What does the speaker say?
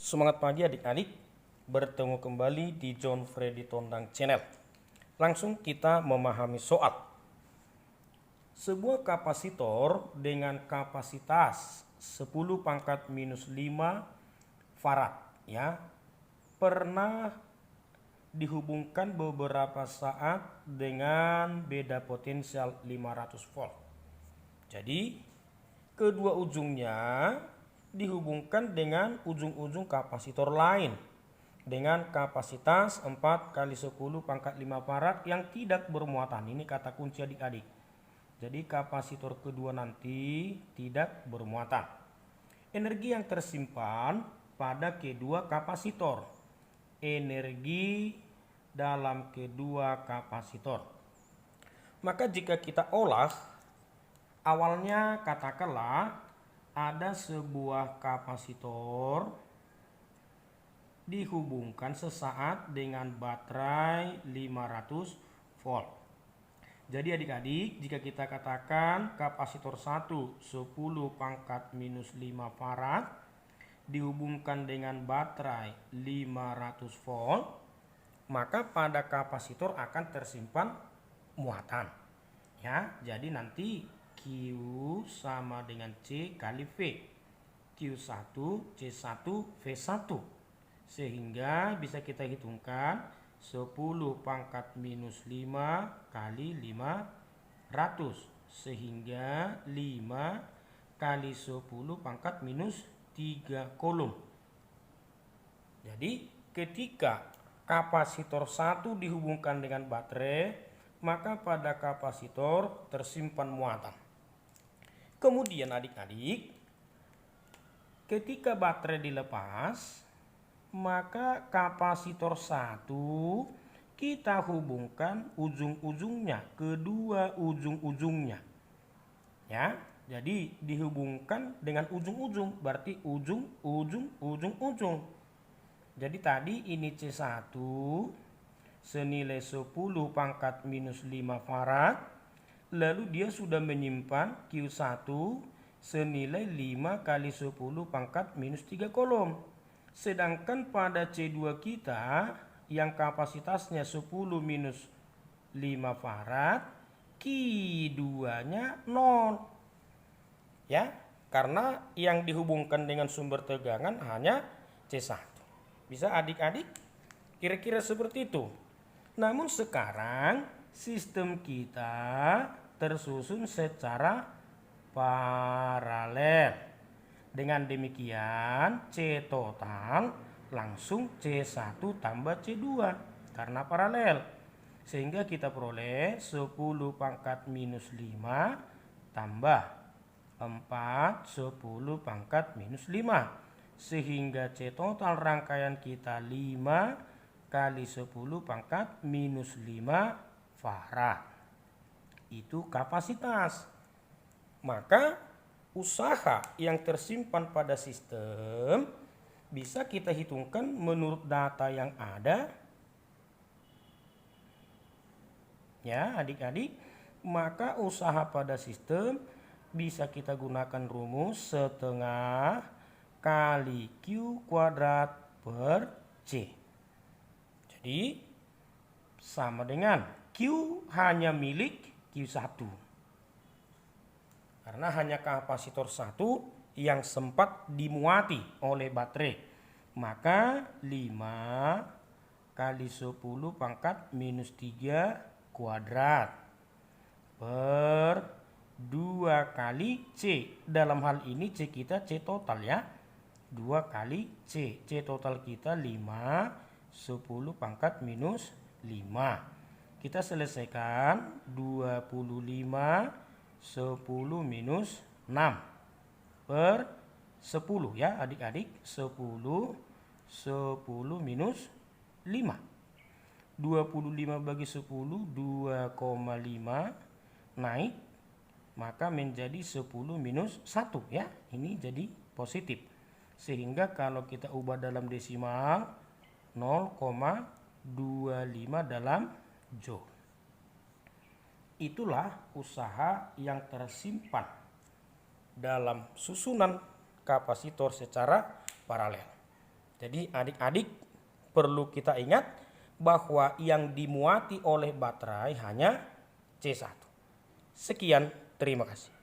Semangat pagi adik-adik, bertemu kembali di John Freddy Tondang Channel. Langsung kita memahami soal. Sebuah kapasitor dengan kapasitas 10 pangkat minus 5 farad ya, pernah dihubungkan beberapa saat dengan beda potensial 500 volt. Jadi kedua ujungnya dihubungkan dengan ujung-ujung kapasitor lain dengan kapasitas 4 kali 10 pangkat 5 farad yang tidak bermuatan. Ini kata kunci adik-adik. Jadi kapasitor kedua nanti tidak bermuatan. Energi yang tersimpan pada kedua kapasitor. Energi dalam kedua kapasitor. Maka jika kita olah, awalnya katakanlah ada sebuah kapasitor dihubungkan sesaat dengan baterai 500 volt. Jadi adik-adik, jika kita katakan kapasitor 1 10 pangkat minus 5 farad dihubungkan dengan baterai 500 volt, maka pada kapasitor akan tersimpan muatan. Ya, jadi nanti Q sama dengan C kali V. Q1, C1, V1. Sehingga bisa kita hitungkan 10 pangkat minus 5 kali 500. Sehingga 5 kali 10 pangkat minus 3 kolom. Jadi ketika kapasitor 1 dihubungkan dengan baterai, maka pada kapasitor tersimpan muatan. Kemudian adik-adik, ketika baterai dilepas, maka kapasitor 1 kita hubungkan ujung-ujungnya, kedua ujung-ujungnya. Ya, jadi dihubungkan dengan ujung-ujung, berarti ujung. Jadi tadi ini C1 senilai 10 pangkat minus 5 farad, lalu dia sudah menyimpan Q1 senilai 5 kali 10 pangkat minus 3 kolom. Sedangkan pada C2 kita yang kapasitasnya 10 minus 5 farad, Q2-nya 0. Ya, karena yang dihubungkan dengan sumber tegangan hanya C1. Bisa adik-adik? Kira-kira seperti itu. Namun sekarang sistem kita tersusun secara paralel. Dengan demikian C total langsung C1 tambah C2 karena paralel. Sehingga kita peroleh 10 pangkat minus 5 tambah 4 10 pangkat minus 5. Sehingga C total rangkaian kita 5 kali 10 pangkat minus 5 farad. Itu kapasitas. Maka usaha yang tersimpan pada sistem bisa kita hitungkan menurut data yang ada. Ya adik-adik, maka usaha pada sistem bisa kita gunakan rumus setengah kali Q kuadrat per C. Jadi sama dengan Q hanya milik Q1. Karena hanya kapasitor 1 yang sempat dimuati oleh baterai. Maka 5 kali 10 pangkat minus 3 kuadrat per 2 kali C. Dalam hal ini C kita C total ya. 2 kali C. C total kita 5 10 pangkat minus 5. Kita selesaikan 25 10 minus 6 per 10 ya adik-adik. 10 minus 5. 25 bagi 10 2,5 naik. Maka menjadi 10 minus 1 ya. Ini jadi positif. Sehingga kalau kita ubah dalam desimal 0,25 dalam joule. Itulah usaha yang tersimpan dalam susunan kapasitor secara paralel. Jadi adik-adik perlu kita ingat bahwa yang dimuati oleh baterai hanya C1. Sekian, terima kasih.